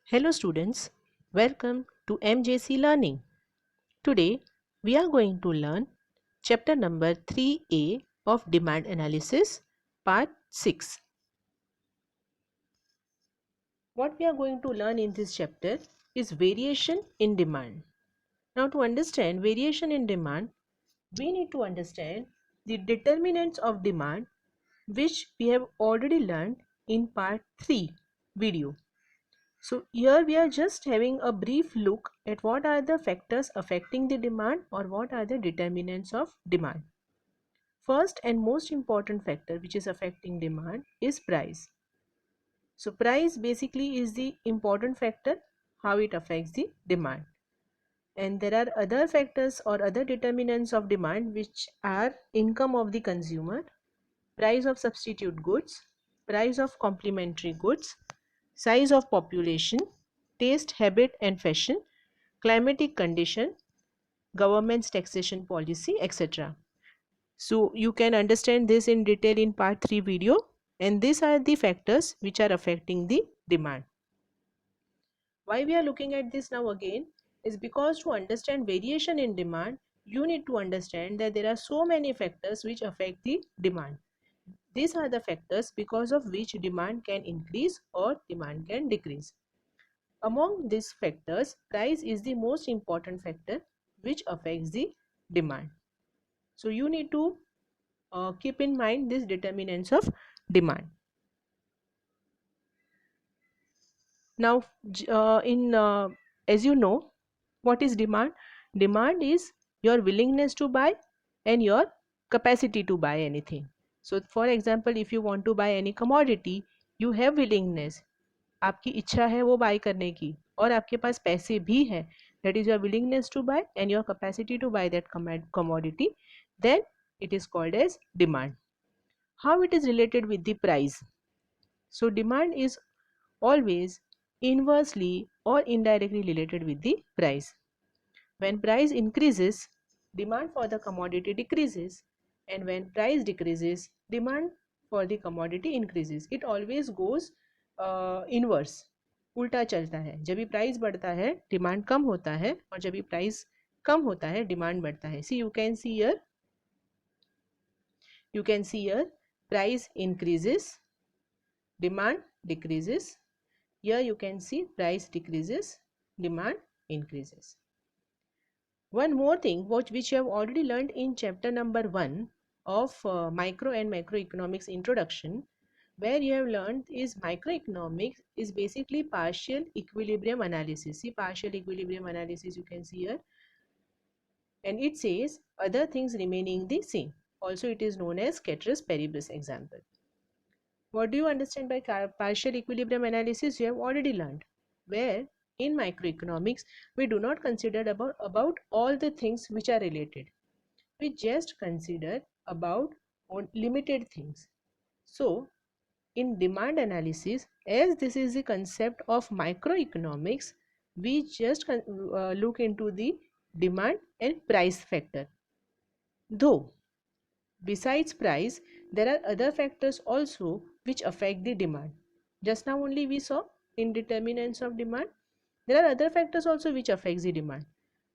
Hello students, welcome to MJC Learning. Today we are going to learn chapter number 3A of Demand Analysis, part 6. What we are going to learn in this chapter is variation in demand. Now to understand variation in demand, we need to understand the determinants of demand which we have already learned in part 3 video. So here we are just having a brief look at what are the factors affecting the demand or what are the determinants of demand. First and most important factor which is affecting demand is price. So price basically is the important factor how it affects the demand. And there are other factors or other determinants of demand which are income of the consumer, price of substitute goods, price of complementary goods, size of population, taste, habit and fashion, climatic condition, government's taxation policy, etc. So you can understand this in detail in part 3 video, and these are the factors which are affecting the demand. Why we are looking at this now again is because to understand variation in demand, you need to understand that there are so many factors which affect the demand. These are the factors because of which demand can increase or demand can decrease. Among these factors, price is the most important factor which affects the demand. So you need to keep in mind these determinants of demand. Now, as you know, what is demand? Demand is your willingness to buy and your capacity to buy anything. So, for example, if you want to buy any commodity, you have willingness. आपकी इच्छा है वो bye करने की और आपके पास पैसे भी हैं, that is your willingness to buy and your capacity to buy that commodity, then it is called as demand. How it is related with the price? So demand is always inversely or indirectly related with the price. When price increases, demand for the commodity decreases, and when price decreases, demand for the commodity increases. It always goes inverse. उल्टा चलता है. जब भी price बढ़ता है demand कम होता है और जब भी प्राइस कम होता है डिमांड बढ़ता है. See, you can see here price increases, demand decreases. Here you can see price decreases, demand increases. One more thing which you have already learned in chapter number 1 of micro and macroeconomics introduction, where you have learned is microeconomics is basically partial equilibrium analysis. See, partial equilibrium analysis you can see here, and it says other things remaining the same. Also it is known as ceteris paribus example. What do you understand by partial equilibrium analysis? You have already learned, where in microeconomics we do not consider about all the things which are related. We just consider about limited things. So in demand analysis, as this is the concept of microeconomics, we just look into the demand and price factor. Though besides price, there are other factors also which affect the demand. Just now only we saw in determinants of demand. There are other factors also which affects the demand.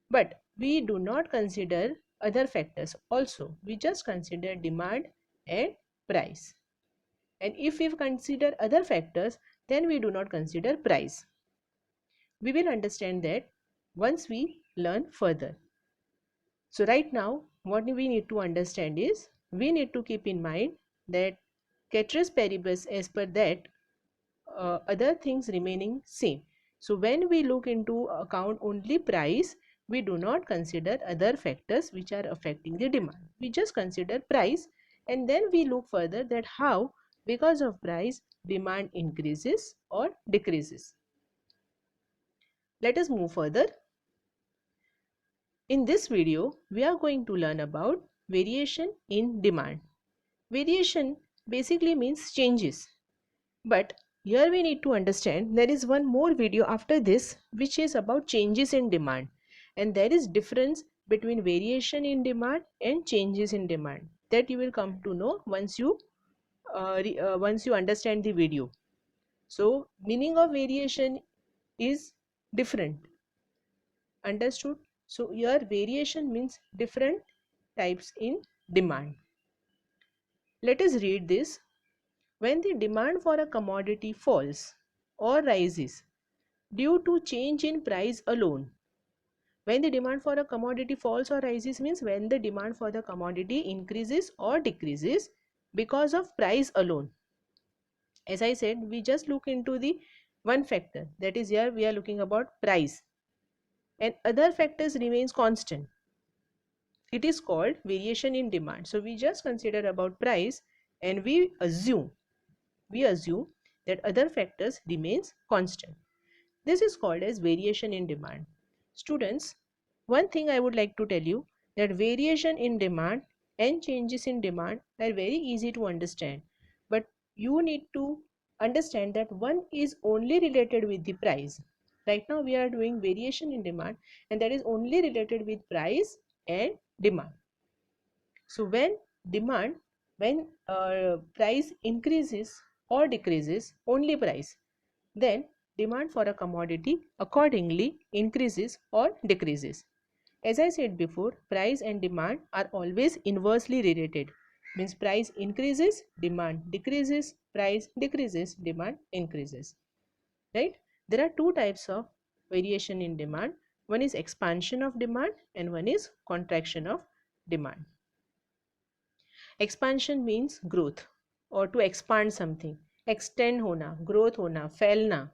But we do not consider other factors also. We just consider demand and price. And if we consider other factors, then we do not consider price. We will understand that once we learn further. So right now, what we need to understand is, we need to keep in mind that ceteris paribus, as per that, other things remaining same. So when we look into account only price, we do not consider other factors which are affecting the demand. We just consider price, and then we look further that how because of price demand increases or decreases. Let us move further. In this video, we are going to learn about variation in demand. Variation basically means changes. But here we need to understand there is one more video after this which is about changes in demand. And there is difference between variation in demand and changes in demand. That you will come to know once you understand the video. So meaning of variation is different. Understood? So here variation means different types in demand. Let us read this. When the demand for a commodity falls or rises due to change in price alone. When the demand for a commodity falls or rises means when the demand for the commodity increases or decreases because of price alone. As I said, we just look into the one factor, that is here we are looking about price, and other factors remains constant. It is called variation in demand. So we just consider about price and we assume that other factors remains constant. This is called as variation in demand. Students, one thing I would like to tell you, that variation in demand and changes in demand are very easy to understand, but you need to understand that one is only related with the price. Right now we are doing variation in demand, and that is only related with price and demand. So when price increases or decreases, only price, then demand for a commodity accordingly increases or decreases. As I said before, price and demand are always inversely related. Means price increases, demand decreases, price decreases, demand increases. Right? There are two types of variation in demand. One is expansion of demand and one is contraction of demand. Expansion means growth or to expand something. Extend होना, growth होना, फैलना,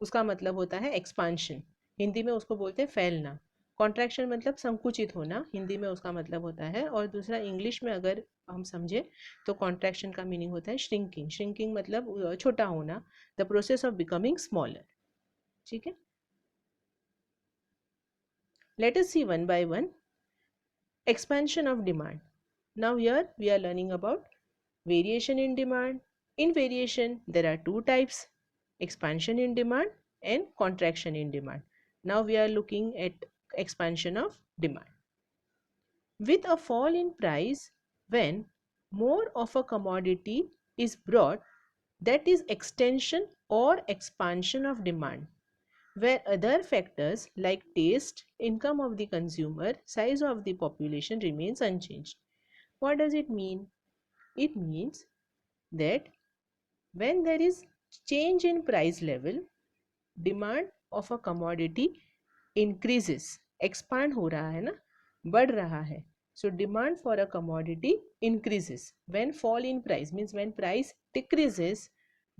उसका मतलब होता है expansion. Hindi में उसको बोलते हैं फैलना. कॉन्ट्रैक्शन मतलब संकुचित होना, हिंदी में उसका मतलब होता है. और दूसरा इंग्लिश में अगर हम समझे तो कॉन्ट्रैक्शन का मीनिंग होता है श्रिंकिंग. श्रिंकिंग मतलब छोटा होना, the process of becoming smaller. ठीक है, let us see one by one. Expansion of demand. Now here we are learning about variation in demand. In variation there are two types, expansion in demand and contraction in demand. Now we are looking at expansion of demand. With a fall in price, when more of a commodity is brought, that is extension or expansion of demand. Where other factors like taste, income of the consumer, size of the population remains unchanged. What does it mean? It means that when there is change in price level, demand of a commodity increases. Expand हो रहा है ना, बढ़ रहा है. So demand for a commodity increases. When fall in price means when price decreases,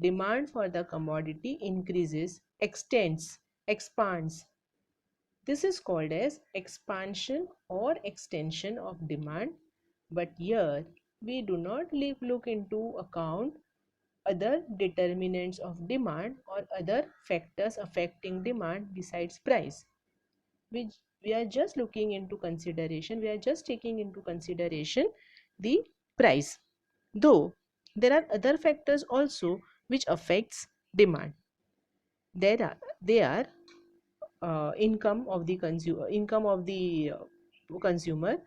demand for the commodity increases, extends, expands. This is called as expansion or extension of demand. But here we do not look into account other determinants of demand or other factors affecting demand besides price. We are just looking into consideration, we are just taking into consideration the price. Though there are other factors also which affects demand. They are income of the consumer,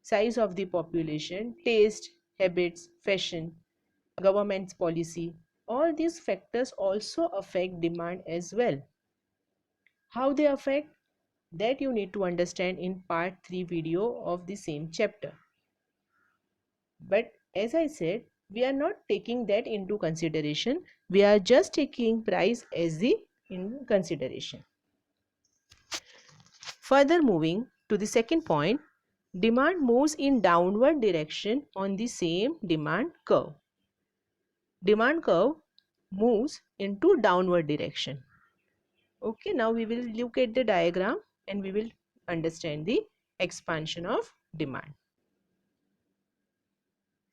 size of the population, taste, habits, fashion, government's policy. All these factors also affect demand as well. How they affect, that you need to understand in part 3 video of the same chapter. But as I said, we are not taking that into consideration. We are just taking price as the in consideration. Further moving to the second point, demand moves in downward direction on the same demand curve. Demand curve moves into downward direction. Okay, now we will look at the diagram and we will understand the expansion of demand.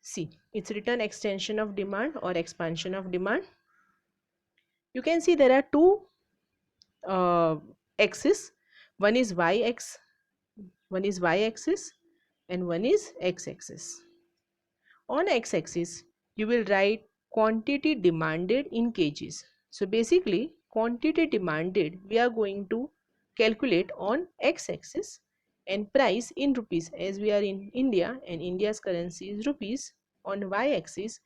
See, it's written extension of demand or expansion of demand. You can see there are two axes. One is y-axis and one is x-axis. On x-axis, you will write quantity demanded in kgs. So basically, quantity demanded we are going to calculate on x-axis, and price in rupees, as we are in India and India's currency is rupees. On y-axis,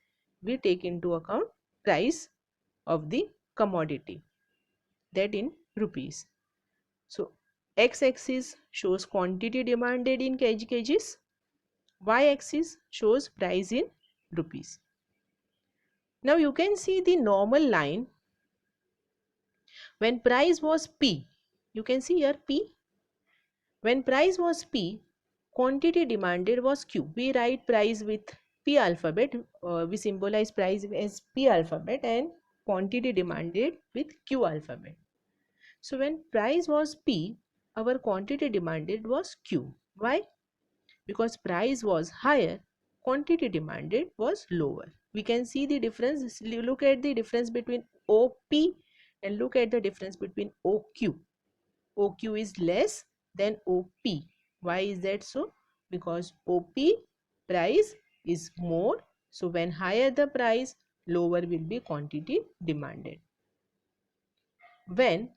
we take into account price of the commodity, that in rupees. So x-axis shows quantity demanded in kgs, y-axis shows price in rupees. Now you can see the normal line when price was P. You can see here P. When price was P, quantity demanded was Q. We write price with P alphabet. We symbolize price as P alphabet and quantity demanded with Q alphabet. So when price was P, our quantity demanded was Q. Why? Because price was higher, quantity demanded was lower. We can see the difference. Look at the difference between OP and look at the difference between OQ. OQ is less than OP. Why is that so? Because OP price is more. So when higher the price, lower will be quantity demanded. When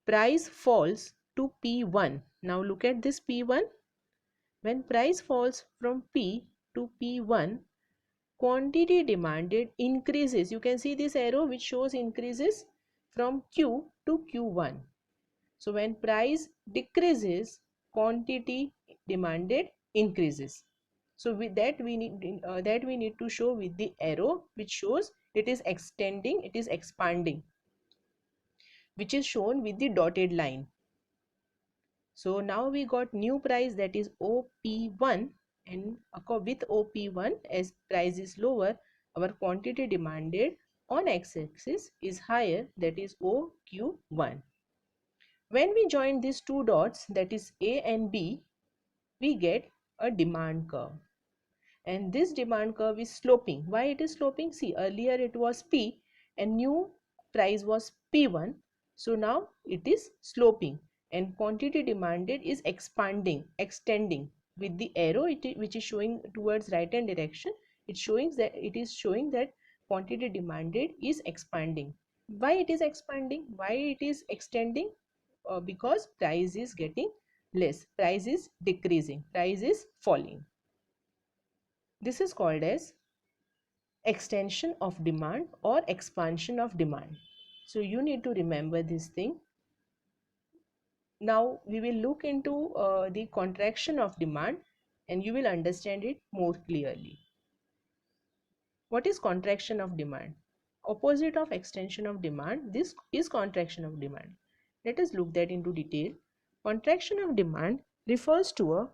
price falls to P1, now look at this P1. When price falls from P to P1, quantity demanded increases. You can see this arrow which shows increases from Q to Q1. So when price decreases, quantity demanded increases. So with that we need to show with the arrow which shows it is extending, it is expanding, which is shown with the dotted line. So now we got new price, that is OP1, and with OP1, as price is lower, our quantity demanded on x-axis is higher, that is OQ1. When we join these two dots, that is A and B, we get a demand curve. And this demand curve is sloping. Why it is sloping? See, earlier it was P and new price was P1. So now it is sloping and quantity demanded is expanding, extending. With the arrow which is showing towards right hand direction, it is showing that quantity demanded is expanding. Why it is expanding? Why it is extending? Because price is getting less, price is decreasing, price is falling. This is called as extension of demand or expansion of demand. So you need to remember this thing. Now we will look into the contraction of demand and you will understand it more clearly. What is contraction of demand? Opposite of extension of demand, this is contraction of demand. Let us look that into detail. Contraction of demand refers to a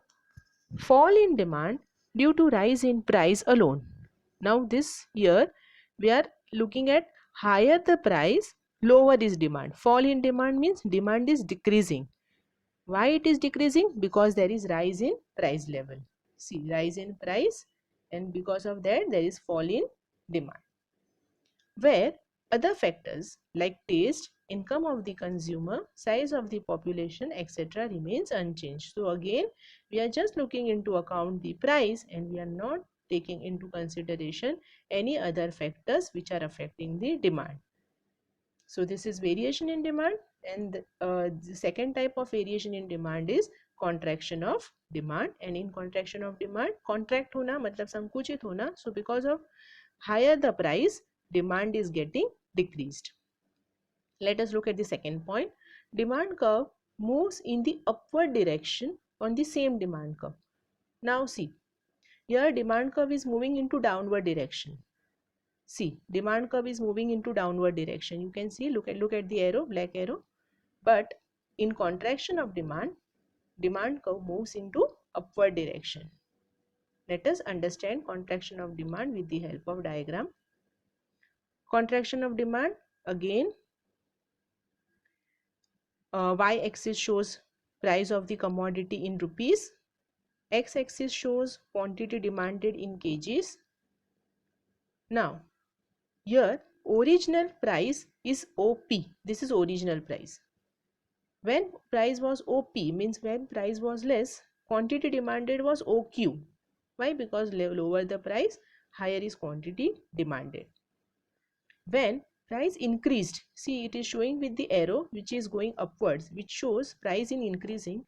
fall in demand due to rise in price alone. Now this year we are looking at higher the price, lower is demand. Fall in demand means demand is decreasing. Why it is decreasing? Because there is rise in price level. See, rise in price, and because of that there is fall in demand. Where other factors like taste, income of the consumer, size of the population, etc. remains unchanged. So again, we are just looking into account the price and we are not taking into consideration any other factors which are affecting the demand. So this is variation in demand, and the second type of variation in demand is contraction of demand. And in contraction of demand, contract hona matlab sankuchit hona. So because of higher the price, demand is getting decreased. Let us look at the second point. Demand curve moves in the upward direction on the same demand curve. Now see, here demand curve is moving into downward direction. See, demand curve is moving into downward direction. You can see, look at the arrow, black arrow. But in contraction of demand, demand curve moves into upward direction. Let us understand contraction of demand with the help of diagram. Contraction of demand, again, y-axis shows price of the commodity in rupees, x-axis shows quantity demanded in kgs. Now, here original price is OP. This is original price. When price was OP means when price was less, quantity demanded was OQ. Why? Because lower the price, higher is quantity demanded. When price increased, see it is showing with the arrow which is going upwards, which shows price in increasing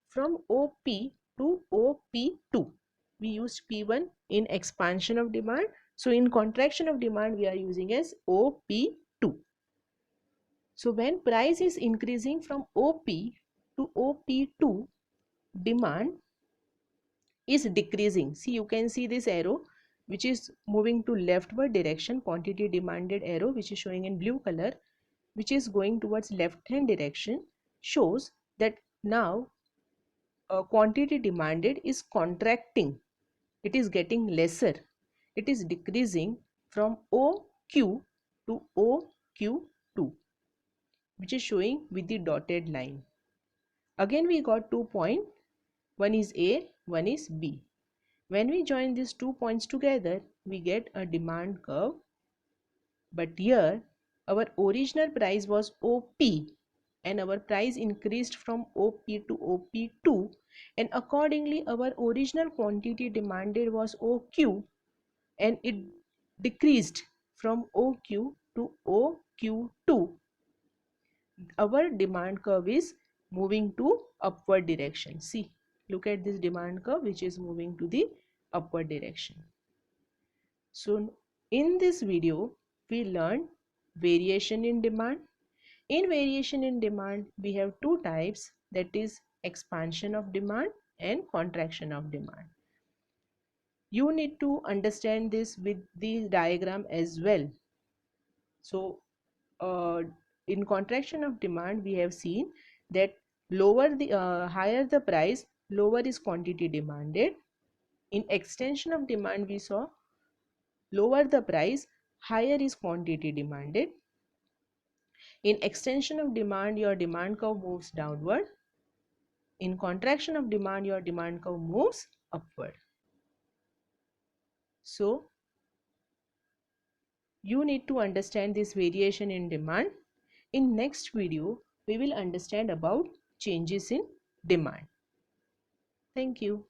from OP to OP2. We used P1 in expansion of demand. So in contraction of demand we are using as OP2. So when price is increasing from OP to OP2, demand is decreasing. See, you can see this arrow which is moving to leftward direction, quantity demanded arrow which is showing in blue color, which is going towards left hand direction, shows that now quantity demanded is contracting. It is getting lesser. It is decreasing from OQ to OQ2, which is showing with the dotted line. Again we got 2 points. One is A, one is B. When we join these 2 points together, we get a demand curve. But here our original price was OP and our price increased from OP to OP2, and accordingly our original quantity demanded was OQ and it decreased from OQ to OQ2. Our demand curve is moving to upward direction. See, look at this demand curve which is moving to the upward direction. So in this video we learned variation in demand. In variation in demand we have two types, that is expansion of demand and contraction of demand. You need to understand this with the diagram as well. So in contraction of demand we have seen that higher the price, lower is quantity demanded. In extension of demand we saw lower the price, higher is quantity demanded. In extension of demand your demand curve moves downward. In contraction of demand your demand curve moves upward. So you need to understand this variation in demand. In next video we will understand about changes in demand. Thank you.